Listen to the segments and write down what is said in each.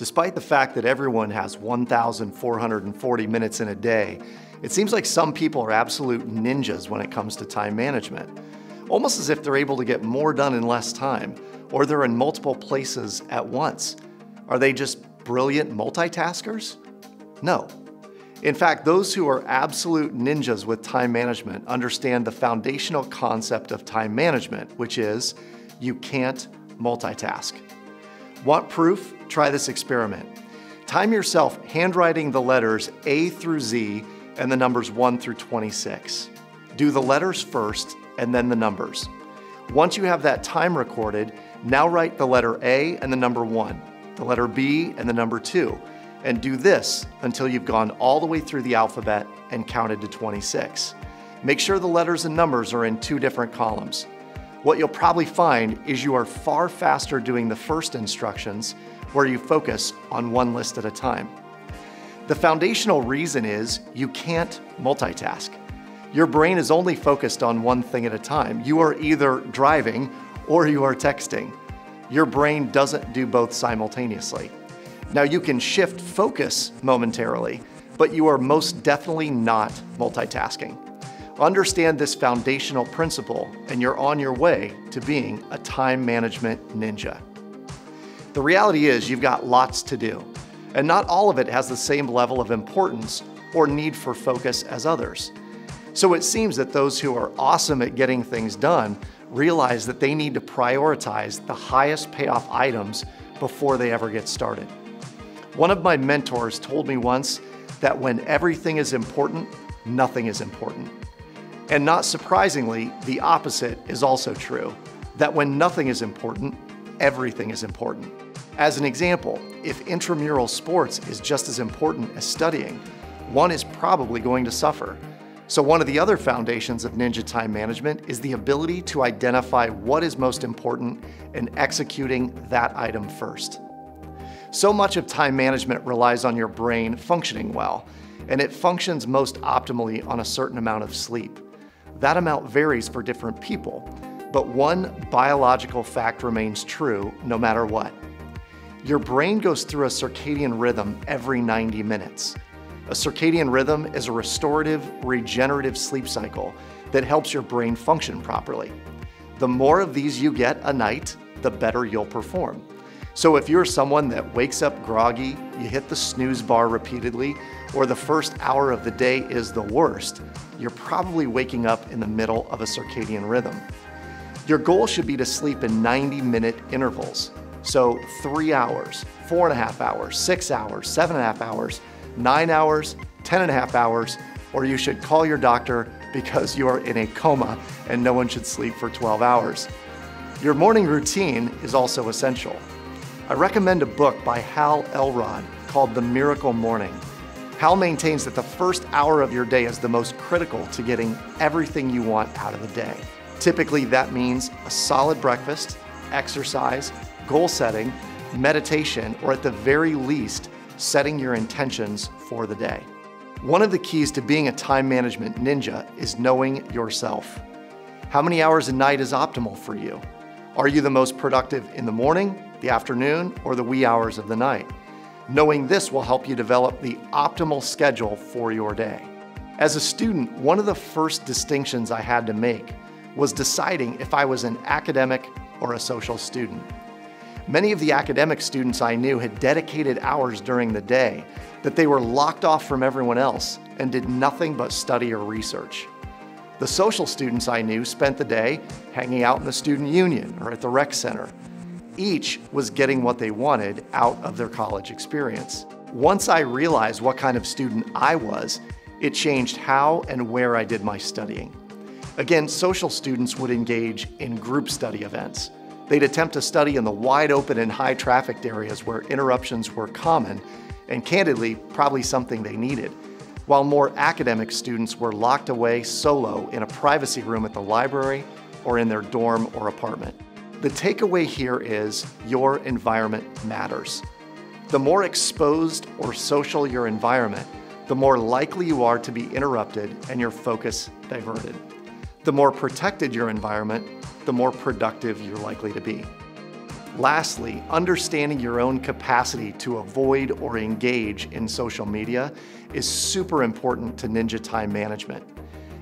Despite the fact that everyone has 1,440 minutes in a day, it seems like some people are absolute ninjas when it comes to time management. Almost as if they're able to get more done in less time, or they're in multiple places at once. Are they just brilliant multitaskers? No. In fact, those who are absolute ninjas with time management understand the foundational concept of time management, which is you can't multitask. Want proof? Try this experiment. Time yourself handwriting the letters A through Z and the numbers 1 through 26. Do the letters first and then the numbers. Once you have that time recorded, now write the letter A and the number 1, the letter B and the number 2, and do this until you've gone all the way through the alphabet and counted to 26. Make sure the letters and numbers are in 2 different columns. What you'll probably find is you are far faster doing the first instructions where you focus on one list at a time. The foundational reason is you can't multitask. Your brain is only focused on one thing at a time. You are either driving or you are texting. Your brain doesn't do both simultaneously. Now you can shift focus momentarily, but you are most definitely not multitasking. Understand this foundational principle and you're on your way to being a time management ninja. The reality is you've got lots to do, and not all of it has the same level of importance or need for focus as others. So it seems that those who are awesome at getting things done realize that they need to prioritize the highest payoff items before they ever get started. One of my mentors told me once that when everything is important, nothing is important. And not surprisingly, the opposite is also true, that when nothing is important, everything is important. As an example, if intramural sports is just as important as studying, one is probably going to suffer. So one of the other foundations of Ninja Time Management is the ability to identify what is most important and executing that item first. So much of time management relies on your brain functioning well, and it functions most optimally on a certain amount of sleep. That amount varies for different people, but one biological fact remains true no matter what. Your brain goes through a circadian rhythm every 90 minutes. A circadian rhythm is a restorative, regenerative sleep cycle that helps your brain function properly. The more of these you get a night, the better you'll perform. So if you're someone that wakes up groggy, you hit the snooze bar repeatedly, or the first hour of the day is the worst, you're probably waking up in the middle of a circadian rhythm. Your goal should be to sleep in 90-minute intervals. So 3 hours, 4.5 hours, 6 hours, 7.5 hours, 9 hours, 10.5 hours, or you should call your doctor because you are in a coma and no one should sleep for 12 hours. Your morning routine is also essential. I recommend a book by Hal Elrod called The Miracle Morning. Hal maintains that the first hour of your day is the most critical to getting everything you want out of the day. Typically, that means a solid breakfast, exercise, goal setting, meditation, or at the very least, setting your intentions for the day. One of the keys to being a time management ninja is knowing yourself. How many hours a night is optimal for you? Are you the most productive in the morning, the afternoon, or the wee hours of the night? Knowing this will help you develop the optimal schedule for your day. As a student, one of the first distinctions I had to make was deciding if I was an academic or a social student. Many of the academic students I knew had dedicated hours during the day that they were locked off from everyone else and did nothing but study or research. The social students I knew spent the day hanging out in the student union or at the rec center. Each was getting what they wanted out of their college experience. Once I realized what kind of student I was, it changed how and where I did my studying. Again, social students would engage in group study events. They'd attempt to study in the wide open and high trafficked areas where interruptions were common and candidly, probably something they needed, while more academic students were locked away solo in a privacy room at the library or in their dorm or apartment. The takeaway here is your environment matters. The more exposed or social your environment, the more likely you are to be interrupted and your focus diverted. The more protected your environment, the more productive you're likely to be. Lastly, understanding your own capacity to avoid or engage in social media is super important to Ninja time management.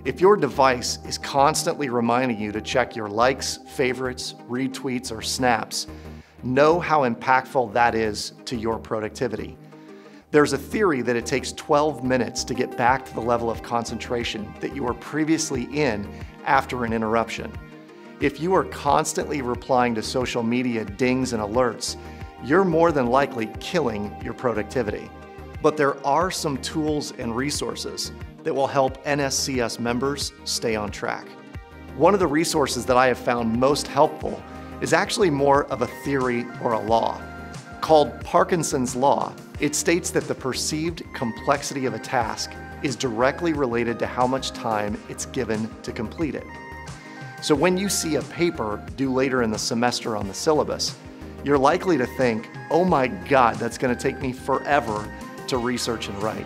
If your device is constantly reminding you to check your likes, favorites, retweets, or snaps, know how impactful that is to your productivity. There's a theory that it takes 12 minutes to get back to the level of concentration that you were previously in after an interruption. If you are constantly replying to social media dings and alerts, you're more than likely killing your productivity. But there are some tools and resources that will help NSCS members stay on track. One of the resources that I have found most helpful is actually more of a theory or a law. Called Parkinson's Law, it states that the perceived complexity of a task is directly related to how much time it's given to complete it. So when you see a paper due later in the semester on the syllabus, you're likely to think, oh my God, that's going to take me forever to research and write.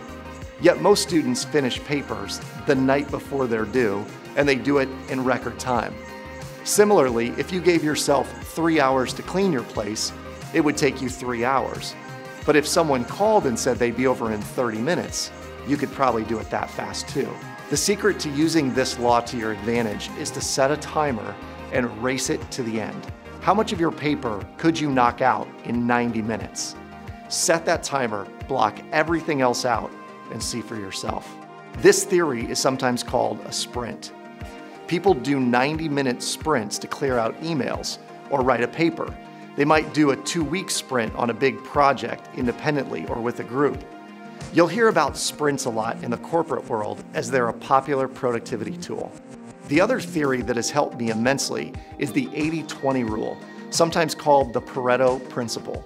Yet most students finish papers the night before they're due, and they do it in record time. Similarly, if you gave yourself 3 hours to clean your place, it would take you 3 hours. But if someone called and said they'd be over in 30 minutes, you could probably do it that fast too. The secret to using this law to your advantage is to set a timer and race it to the end. How much of your paper could you knock out in 90 minutes? Set that timer, block everything else out, and see for yourself. This theory is sometimes called a sprint. People do 90-minute sprints to clear out emails or write a paper. They might do a 2-week sprint on a big project independently or with a group. You'll hear about sprints a lot in the corporate world as they're a popular productivity tool. The other theory that has helped me immensely is the 80-20 rule, sometimes called the Pareto principle.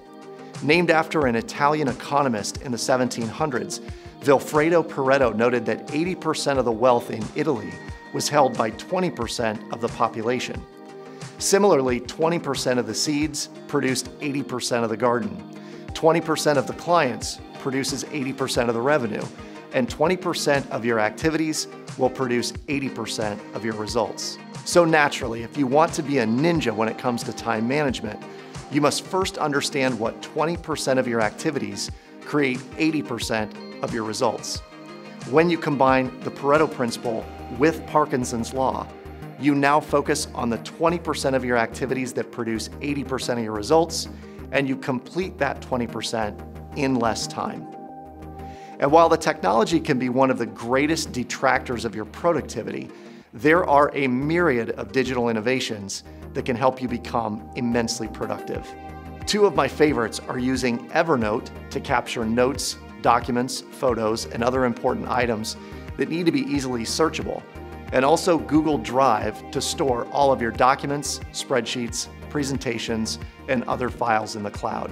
Named after an Italian economist in the 1700s, Vilfredo Pareto noted that 80% of the wealth in Italy was held by 20% of the population. Similarly, 20% of the seeds produced 80% of the garden. 20% of the clients produces 80% of the revenue, and 20% of your activities will produce 80% of your results. So naturally, if you want to be a ninja when it comes to time management, you must first understand what 20% of your activities create 80% of your results. When you combine the Pareto principle with Parkinson's law, you now focus on the 20% of your activities that produce 80% of your results, and you complete that 20% in less time. And while the technology can be one of the greatest detractors of your productivity, there are a myriad of digital innovations that can help you become immensely productive. Two of my favorites are using Evernote to capture notes, documents, photos, and other important items that need to be easily searchable, and also Google Drive to store all of your documents, spreadsheets, presentations, and other files in the cloud.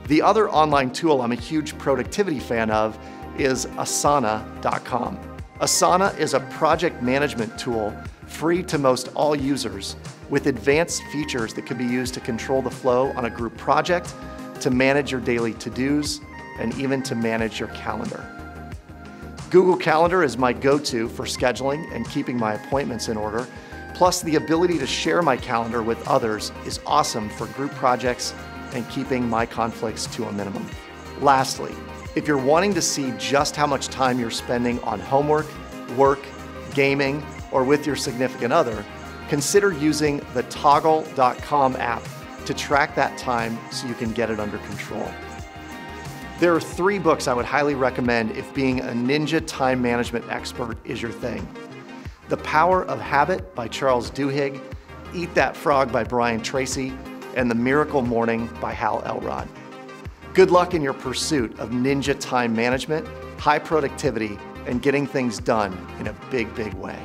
The other online tool I'm a huge productivity fan of is Asana.com. Asana is a project management tool free to most all users with advanced features that can be used to control the flow on a group project, to manage your daily to-dos, and even to manage your calendar. Google Calendar is my go-to for scheduling and keeping my appointments in order, plus the ability to share my calendar with others is awesome for group projects and keeping my conflicts to a minimum. Lastly, if you're wanting to see just how much time you're spending on homework, work, gaming, or with your significant other, consider using the Toggle.com app to track that time so you can get it under control. There are 3 books I would highly recommend if being a ninja time management expert is your thing. The Power of Habit by Charles Duhigg, Eat That Frog by Brian Tracy, and The Miracle Morning by Hal Elrod. Good luck in your pursuit of ninja time management, high productivity, and getting things done in a big, big way.